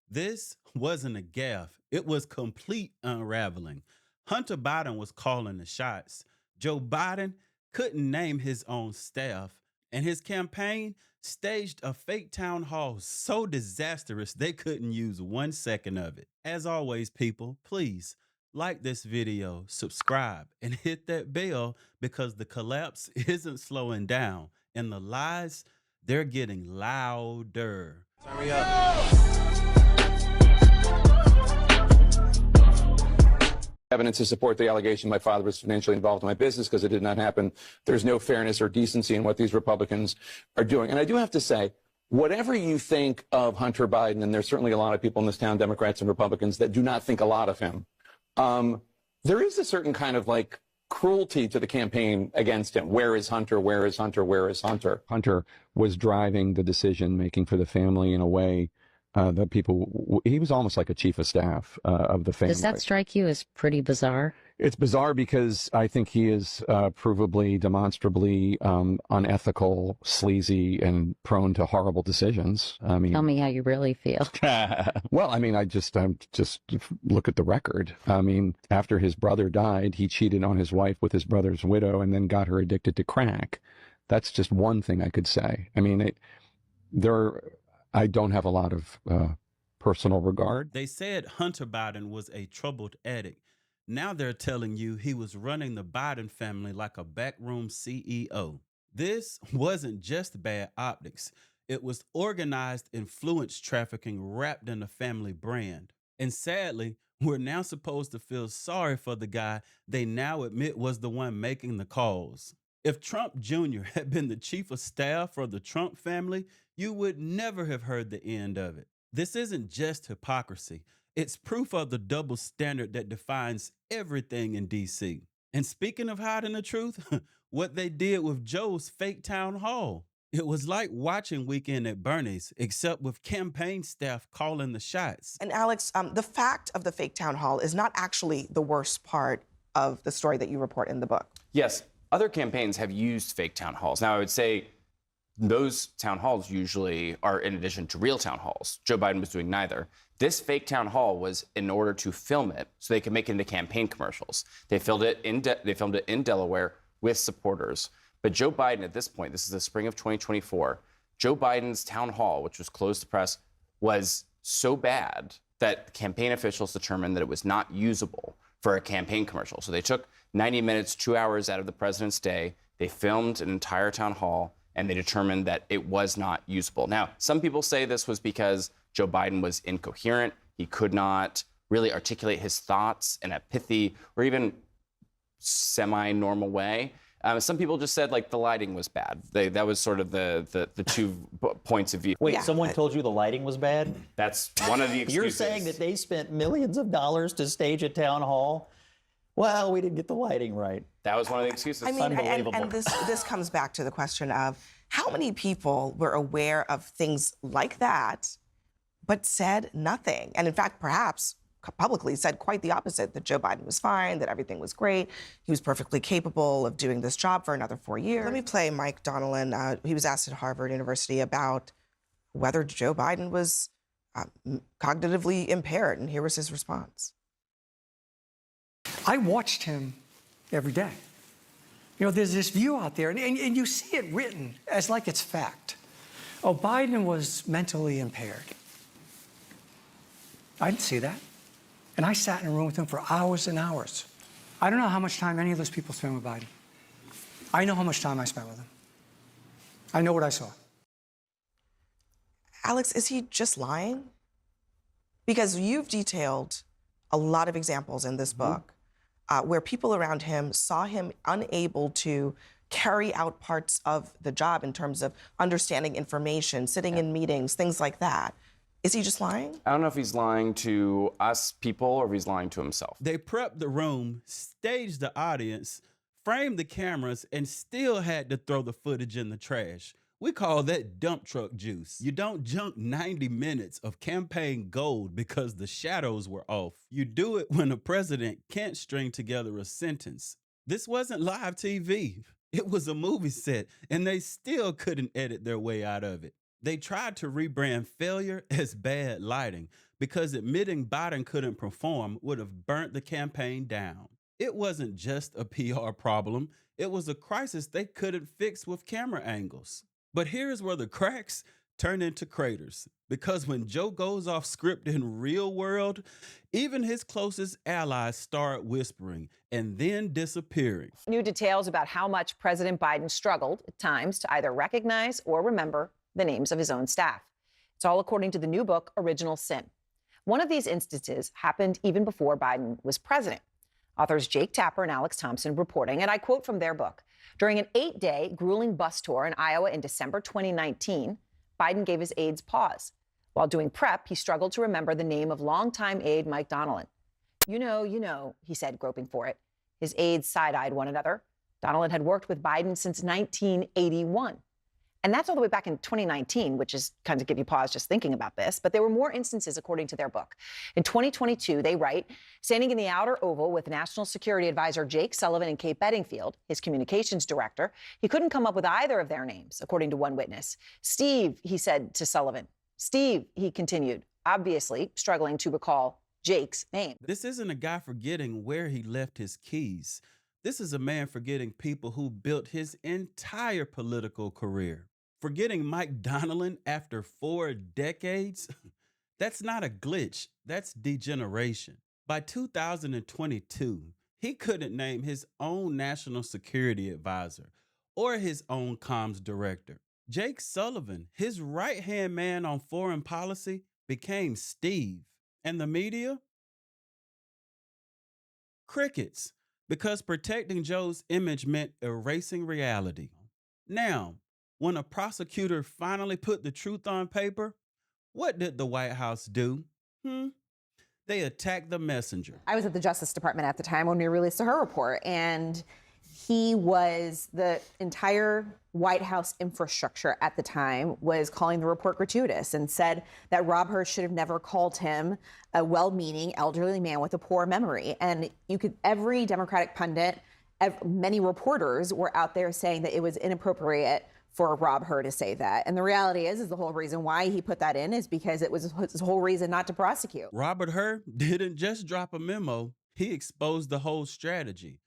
This wasn't a gaffe, it was complete unraveling. Hunter Biden was calling the shots. Joe Biden couldn't name his own staff, and his campaign staged a fake town hall so disastrous they couldn't use 1 second of it. As always, people, please like this video, subscribe, and hit that bell because the collapse isn't slowing down and the lies, they're getting louder. Turn me up. Evidence to support the allegation my father was financially involved in my business because it did not happen. There's no fairness or decency in what these Republicans are doing. And I do have to say, whatever you think of Hunter Biden, and there's certainly a lot of people in this town, Democrats and Republicans, that do not think a lot of him, there is a certain kind of like cruelty to the campaign against him. Where is Hunter? Where is Hunter? Where is Hunter? Hunter was driving the decision making for the family in a way that people, he was almost like a chief of staff of the family. Does that strike you as pretty bizarre? It's bizarre because I think he is provably, demonstrably unethical, sleazy, and prone to horrible decisions. I mean, Tell me how you really feel. well, I mean, I'm just look at the record. I mean, after his brother died, he cheated on his wife with his brother's widow and then got her addicted to crack. That's just one thing I could say. I mean, I don't have a lot of personal regard. They said Hunter Biden was a troubled addict. Now they're telling you he was running the Biden family like a backroom CEO. This wasn't just bad optics. It was organized influence trafficking wrapped in a family brand. And sadly, we're now supposed to feel sorry for the guy they now admit was the one making the calls. If Trump Jr. had been the chief of staff for the Trump family, you would never have heard the end of it. This isn't just hypocrisy. It's proof of the double standard that defines everything in DC. And speaking of hiding the truth, what they did with Joe's fake town hall, it was like watching Weekend at Bernie's, except with campaign staff calling the shots. And Alex, the fact of the fake town hall is not actually the worst part of the story that you report in the book. Yes, other campaigns have used fake town halls. Now, I would say those town halls usually are in addition to real town halls. Joe Biden was doing neither. This fake town hall was in order to film it so they could make it into campaign commercials. They filmed it in Delaware with supporters. But Joe Biden, at this point, this is the spring of 2024, Joe Biden's town hall, which was closed to press, was so bad that campaign officials determined that it was not usable for a campaign commercial. So they took 90 minutes, 2 hours out of the president's day. They filmed an entire town hall, and they determined that it was not usable. Now, some people say this was because Joe Biden was incoherent. He could not really articulate his thoughts in a pithy or even semi-normal way. Some people just said, like, the lighting was bad. That was sort of the two points of view. Wait, Yeah. someone told you the lighting was bad? That's one of the excuses. You're saying that they spent millions of dollars to stage a town hall? Well, we didn't get the lighting right. That was one of the excuses. I mean, Unbelievable. and this comes back to the question of how many people were aware of things like that, but said nothing. And in fact, perhaps publicly said quite the opposite, that Joe Biden was fine, that everything was great. He was perfectly capable of doing this job for another 4 years. Let me play Mike Donnellan. He was asked at Harvard University about whether Joe Biden was cognitively impaired, and here was his response. I watched him every day. You know, there's this view out there, and you see it written as like it's fact. Oh, Biden was mentally impaired. I didn't see that. And I sat in a room with him for hours and hours. I don't know how much time any of those people spent with Biden. I know how much time I spent with him. I know what I saw. Alex, is he just lying? Because you've detailed a lot of examples in this book where people around him saw him unable to carry out parts of the job in terms of understanding information, sitting in meetings, things like that. Is he just lying? I don't know if he's lying to us people or if he's lying to himself. They prepped the room, staged the audience, framed the cameras, and still had to throw the footage in the trash. We call that dump truck juice. You don't junk 90 minutes of campaign gold because the shadows were off. You do it when a president can't string together a sentence. This wasn't live TV. It was a movie set, and they still couldn't edit their way out of it. They tried to rebrand failure as bad lighting because admitting Biden couldn't perform would have burnt the campaign down. It wasn't just a PR problem, it was a crisis they couldn't fix with camera angles. But here's where the cracks turn into craters. Because when Joe goes off script in real world, even his closest allies start whispering and then disappearing. New details about how much President Biden struggled at times to either recognize or remember the names of his own staff. It's all according to the new book, Original Sin. One of these instances happened even before Biden was president. Authors Jake Tapper and Alex Thompson reporting, and I quote from their book, during an 8-day grueling bus tour in Iowa in December 2019, Biden gave his aides pause. While doing prep, he struggled to remember the name of longtime aide Mike Donnellan. You know, he said, groping for it. His aides side-eyed one another. Donnellan had worked with Biden since 1981. And that's all the way back in 2019, which is kind of give you pause just thinking about this. But there were more instances, according to their book. In 2022, they write, standing in the outer oval with National Security Advisor Jake Sullivan and Kate Bedingfield, his communications director, he couldn't come up with either of their names, according to one witness. Steve, he said to Sullivan. Steve, he continued, obviously struggling to recall Jake's name. This isn't a guy forgetting where he left his keys. This is a man forgetting people who built his entire political career. Forgetting Mike Donnellan after 4 decades? That's not a glitch, that's degeneration. By 2022, he couldn't name his own national security advisor or his own comms director. Jake Sullivan, his right-hand man on foreign policy, became Steve. And the media? Crickets, because protecting Joe's image meant erasing reality. Now, when a prosecutor finally put the truth on paper, what did the White House do? They attacked the messenger. I was at the Justice Department at the time when we released her report, and he was, the entire White House infrastructure at the time was calling the report gratuitous and said that Rob Hurst should have never called him a well-meaning elderly man with a poor memory. And every Democratic pundit, many reporters were out there saying that it was inappropriate for Rob Hurst to say that. And the reality is the whole reason why he put that in is because it was his whole reason not to prosecute. Robert Hur didn't just drop a memo, he exposed the whole strategy.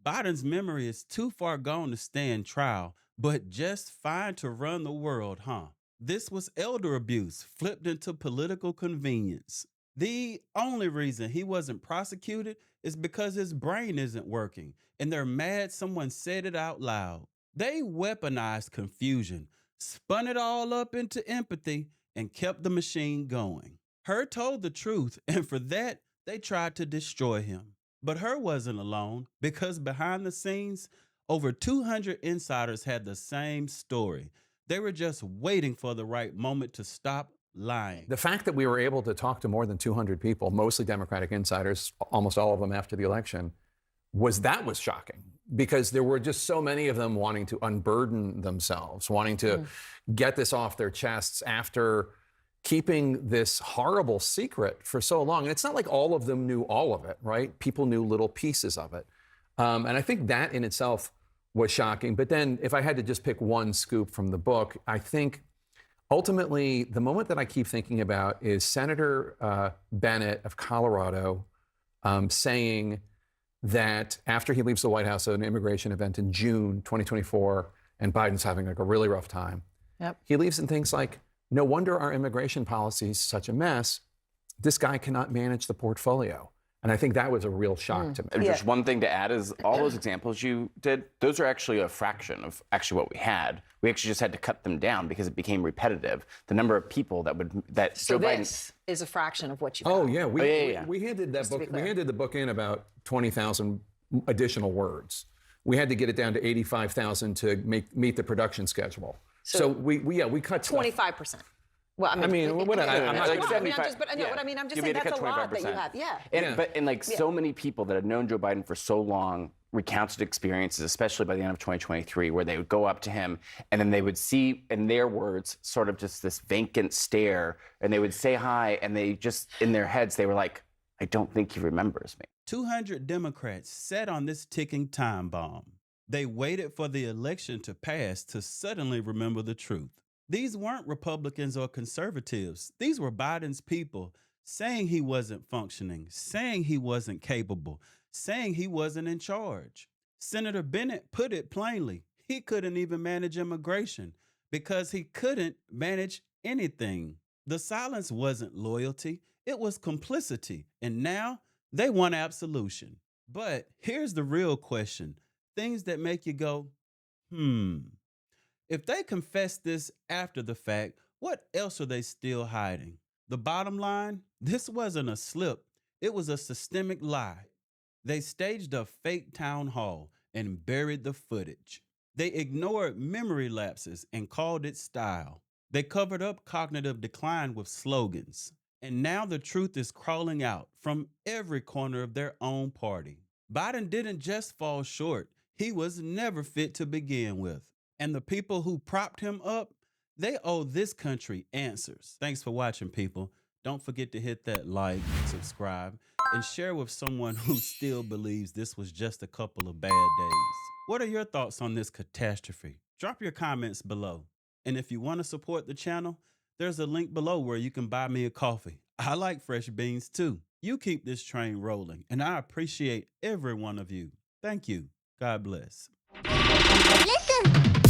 Biden's memory is too far gone to stand trial, but just fine to run the world, huh? This was elder abuse flipped into political convenience. The only reason he wasn't prosecuted is because his brain isn't working, and they're mad someone said it out loud. They weaponized confusion, spun it all up into empathy, and kept the machine going. Hur told the truth, and for that, they tried to destroy him. But Hur wasn't alone, because behind the scenes, over 200 insiders had the same story. They were just waiting for the right moment to stop lying. The fact that we were able to talk to more than 200 people, mostly Democratic insiders, almost all of them after the election, was shocking. Because there were just so many of them wanting to unburden themselves, wanting to get this off their chests after keeping this horrible secret for so long. And it's not like all of them knew all of it, right? People knew little pieces of it. And I think that in itself was shocking. But then if I had to just pick one scoop from the book, I think ultimately the moment that I keep thinking about is Senator Bennett of Colorado saying that after he leaves the White House at an immigration event in June 2024, and Biden's having like a really rough time, he leaves and thinks like, no wonder our immigration policy is such a mess. This guy cannot manage the portfolio. And I think that was a real shock to me. And just one thing to add is all those examples you did, those are actually a fraction of actually what we had. We actually just had to cut them down because it became repetitive. The number of people that So Joe Biden is a fraction of what you Oh got. yeah, we handed that Just to book. be We clear. handed the book in about 20,000 additional words. We had to get it down to 85,000 to meet the production schedule. So we cut stuff. 25%. Well, I mean, what I'm not like gonna- 75. I'm just You saying made it that's cut a lot that you 25%. have. Yeah. And so many people that had known Joe Biden for so long recounted experiences, especially by the end of 2023, where they would go up to him and then they would see, in their words, sort of just this vacant stare, and they would say hi, and they just, in their heads, they were like, I don't think he remembers me. 200 Democrats sat on this ticking time bomb. They waited for the election to pass to suddenly remember the truth. These weren't Republicans or conservatives. These were Biden's people saying he wasn't functioning, saying he wasn't capable, saying he wasn't in charge. Senator Bennett put it plainly. He couldn't even manage immigration because he couldn't manage anything. The silence wasn't loyalty, it was complicity. And now they want absolution. But here's the real question, things that make you go, If they confess this after the fact, what else are they still hiding? The bottom line, this wasn't a slip, it was a systemic lie. They staged a fake town hall and buried the footage. They ignored memory lapses and called it style. They covered up cognitive decline with slogans. And now the truth is crawling out from every corner of their own party. Biden didn't just fall short, he was never fit to begin with. And the people who propped him up, they owe this country answers. Thanks for watching, people. Don't forget to hit that like, subscribe, and share with someone who still believes this was just a couple of bad days. What are your thoughts on this catastrophe? Drop your comments below. And if you want to support the channel, there's a link below where you can buy me a coffee. I like fresh beans too. You keep this train rolling, and I appreciate every one of you. Thank you. God bless. Listen.